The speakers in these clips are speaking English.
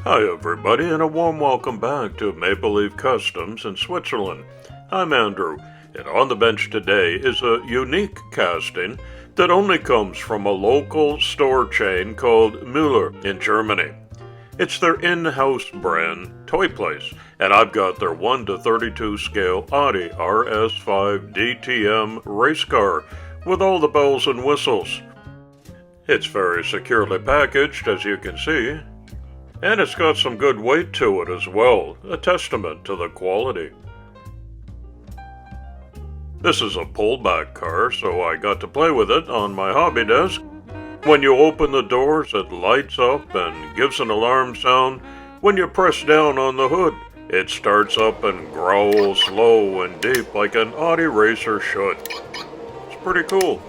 Hi everybody, and a warm welcome back to Maple Leaf Customs in Switzerland. I'm Andrew, and on the bench today is a unique casting that only comes from a local store chain called Müller in Germany. It's their in-house brand toy place, and I've got their 1:32 scale Audi RS5 DTM race car with all the bells and whistles. It's very securely packaged, as you can see. And it's got some good weight to it as well, a testament to the quality. This is a pullback car, so I got to play with it on my hobby desk. When you open the doors, it lights up and gives an alarm sound. When you press down on the hood, it starts up and growls slow and deep like an Audi racer should. It's pretty cool.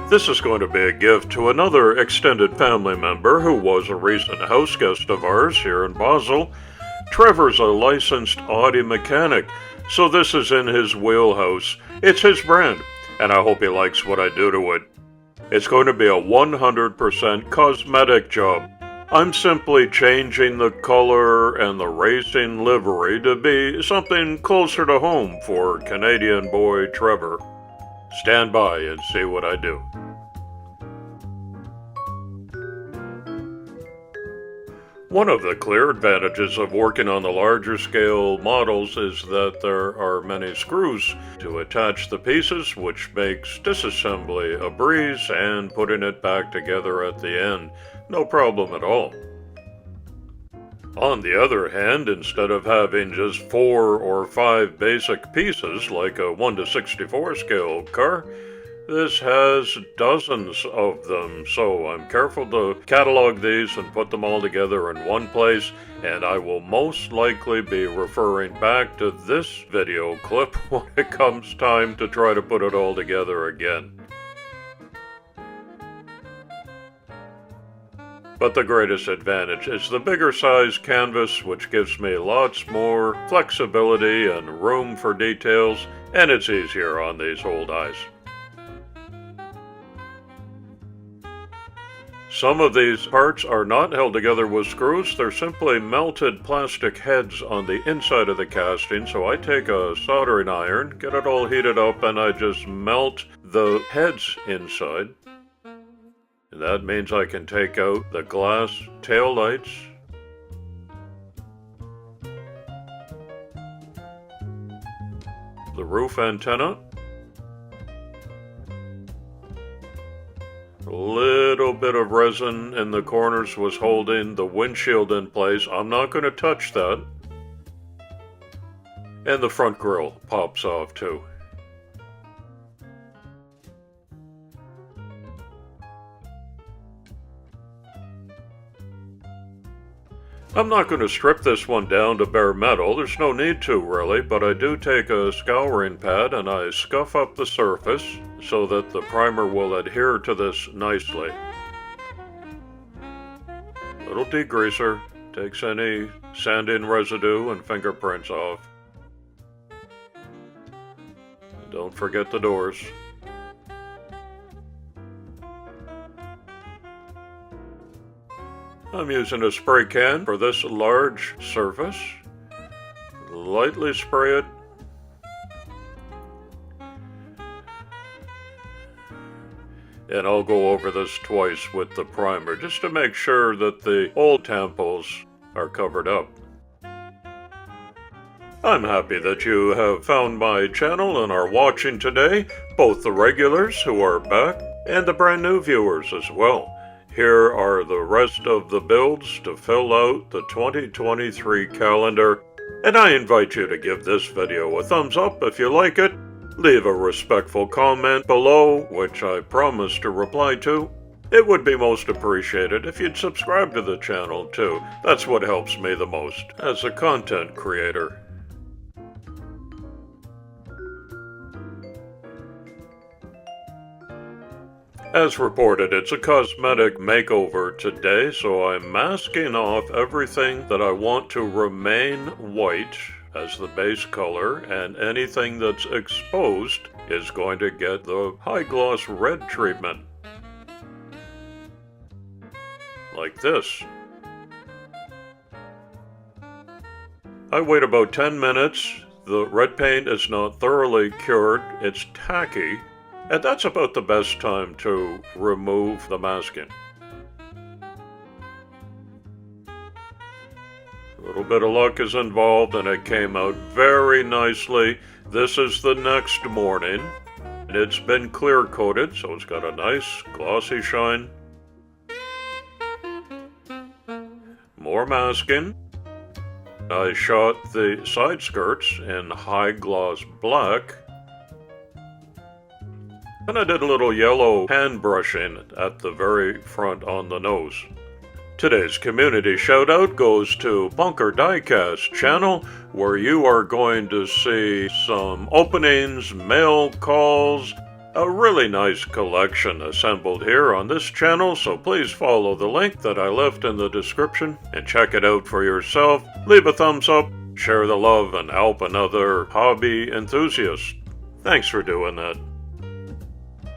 This is going to be a gift to another extended family member who was a recent house guest of ours here in Basel. Trevor's a licensed Audi mechanic, so this is in his wheelhouse. It's his brand, and I hope he likes what I do to it. It's going to be a 100% cosmetic job. I'm simply changing the color and the racing livery to be something closer to home for Canadian boy Trevor. Stand by and see what I do. One of the clear advantages of working on the larger scale models is that there are many screws to attach the pieces, which makes disassembly a breeze and putting it back together at the end no problem at all. On the other hand, instead of having just 4 or 5 basic pieces like a 1:64 scale car, this has dozens of them, so I'm careful to catalog these and put them all together in one place, and I will most likely be referring back to this video clip when it comes time to try to put it all together again. But the greatest advantage is the bigger size canvas, which gives me lots more flexibility and room for details, and it's easier on these old eyes. Some of these parts are not held together with screws, they're simply melted plastic heads on the inside of the casting, so I take a soldering iron, get it all heated up, and I just melt the heads inside. And that means I can take out the glass tail lights, the roof antenna, a little bit of resin in the corners was holding the windshield in place. I'm not going to touch that. And the front grille pops off too. I'm not going to strip this one down to bare metal, there's no need to really, but I do take a scouring pad and I scuff up the surface so that the primer will adhere to this nicely. Little degreaser takes any sanding residue and fingerprints off. And don't forget the doors. I'm using a spray can for this large surface. Lightly spray it. And I'll go over this twice with the primer just to make sure that the old tampons are covered up. I'm happy that you have found my channel and are watching today, both the regulars who are back and the brand new viewers as well. Here are the rest of the builds to fill out the 2023 calendar, and I invite you to give this video a thumbs up if you like it, leave a respectful comment below, which I promise to reply to. It would be most appreciated if you'd subscribe to the channel too, that's what helps me the most as a content creator. As reported, it's a cosmetic makeover today, so I'm masking off everything that I want to remain white as the base color, and anything that's exposed is going to get the high gloss red treatment. Like this. I wait about 10 minutes. The red paint is not thoroughly cured, it's tacky, and that's about the best time to remove the masking. A little bit of luck is involved and it came out very nicely. This is the next morning. It's been clear coated, so it's got a nice glossy shine. More masking. I shot the side skirts in high gloss black. And I did a little yellow hand brushing at the very front on the nose. Today's community shout out goes to Bunker Diecast channel, where you are going to see some openings, mail calls, a really nice collection assembled here on this channel, so please follow the link that I left in the description and check it out for yourself. Leave a thumbs up, share the love, and help another hobby enthusiast. Thanks for doing that.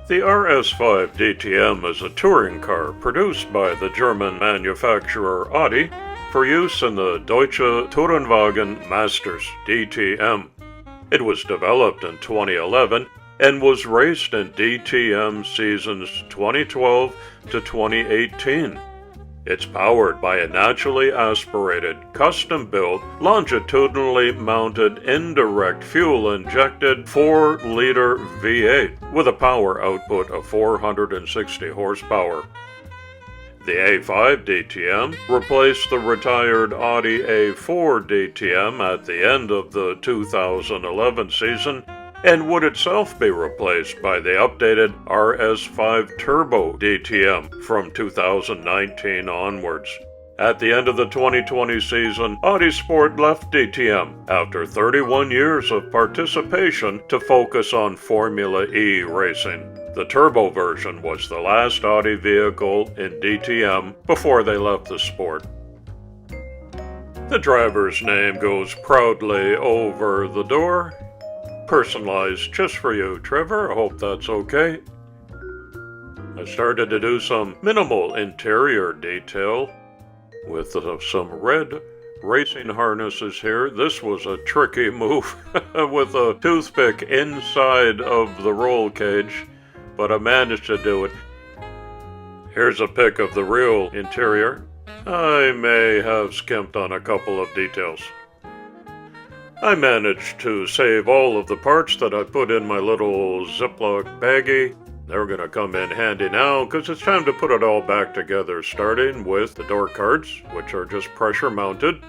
The RS5 DTM is a touring car produced by the German manufacturer Audi for use in the Deutsche Tourenwagen Masters DTM. It was developed in 2011 and was raced in DTM seasons 2012 to 2018. It's powered by a naturally aspirated, custom-built, longitudinally mounted, indirect fuel-injected 4-liter V8 with a power output of 460 horsepower. The A5 DTM replaced the retired Audi A4 DTM at the end of the 2011 season and would itself be replaced by the updated RS5 Turbo DTM from 2019 onwards. At the end of the 2020 season, Audi Sport left DTM after 31 years of participation to focus on Formula E racing. The turbo version was the last Audi vehicle in DTM before they left the sport. The driver's name goes proudly over the door. Personalized just for you, Trevor. I hope that's okay. I started to do some minimal interior detail with some red racing harnesses here. This was a tricky move with a toothpick inside of the roll cage, but I managed to do it. Here's a pic of the real interior. I may have skimped on a couple of details. I managed to save all of the parts that I put in my little Ziploc baggie. They're going to come in handy now because it's time to put it all back together, starting with the door cards, which are just pressure mounted.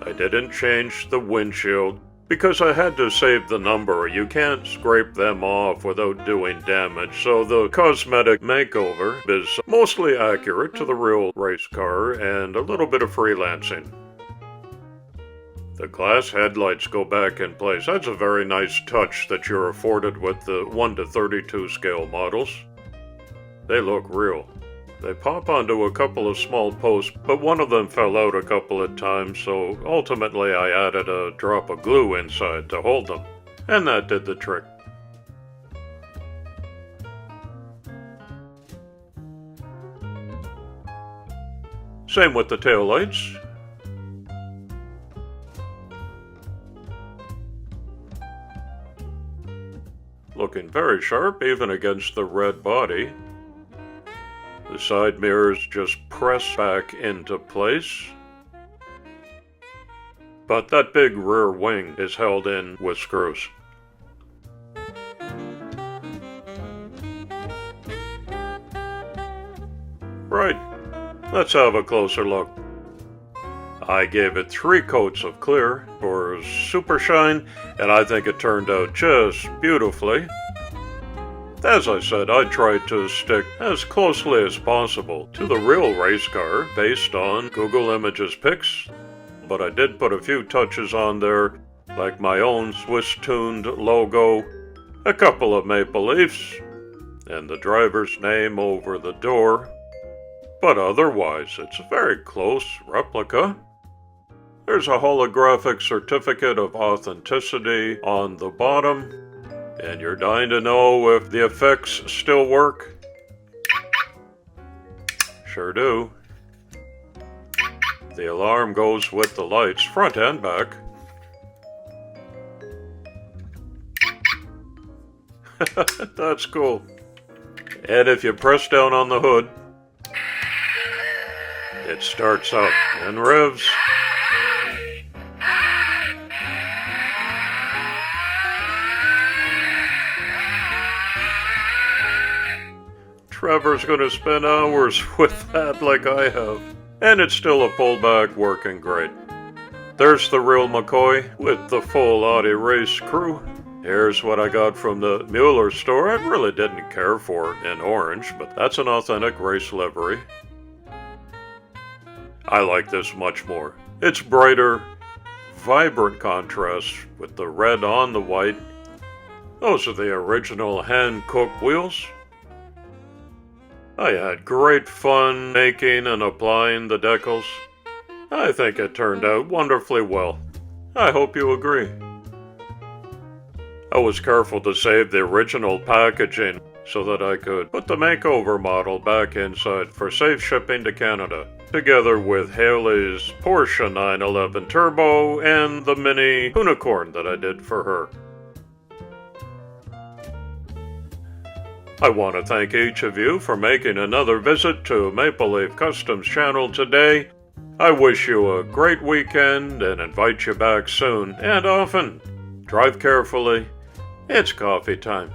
I didn't change the windshield because I had to save the number. You can't scrape them off without doing damage, so the cosmetic makeover is mostly accurate to the real race car and a little bit of freelancing. The glass headlights go back in place. That's a very nice touch that you're afforded with the 1:32 scale models. They look real. They pop onto a couple of small posts, but one of them fell out a couple of times, so ultimately I added a drop of glue inside to hold them, and that did the trick. Same with the taillights. Looking very sharp, even against the red body. The side mirrors just press back into place. But that big rear wing is held in with screws. Right, let's have a closer look. I gave it 3 coats of clear for super shine, and I think it turned out just beautifully. As I said, I tried to stick as closely as possible to the real race car based on Google Images pics, but I did put a few touches on there, like my own Swiss-tuned logo, a couple of maple leafs, and the driver's name over the door. but otherwise it's a very close replica. There's a holographic certificate of authenticity on the bottom, and you're dying to know if the effects still work. Sure do. The alarm goes with the lights, front and back. That's cool. And if you press down on the hood, it starts up and revs. Trevor's gonna spend hours with that like I have. And it's still a pullback working great. There's the real McCoy with the full Audi race crew. Here's what I got from the Müller store. I really didn't care for in orange, but that's an authentic race livery. I like this much more. It's brighter, vibrant contrast with the red on the white. Those are the original hand-cooked wheels. I had great fun making and applying the decals. I think it turned out wonderfully well. I hope you agree. I was careful to save the original packaging so that I could put the makeover model back inside for safe shipping to Canada, together with Haley's Porsche 911 Turbo and the mini unicorn that I did for her. I want to thank each of you for making another visit to Maple Leaf Customs channel today. I wish you a great weekend and invite you back soon and often. Drive carefully. It's coffee time.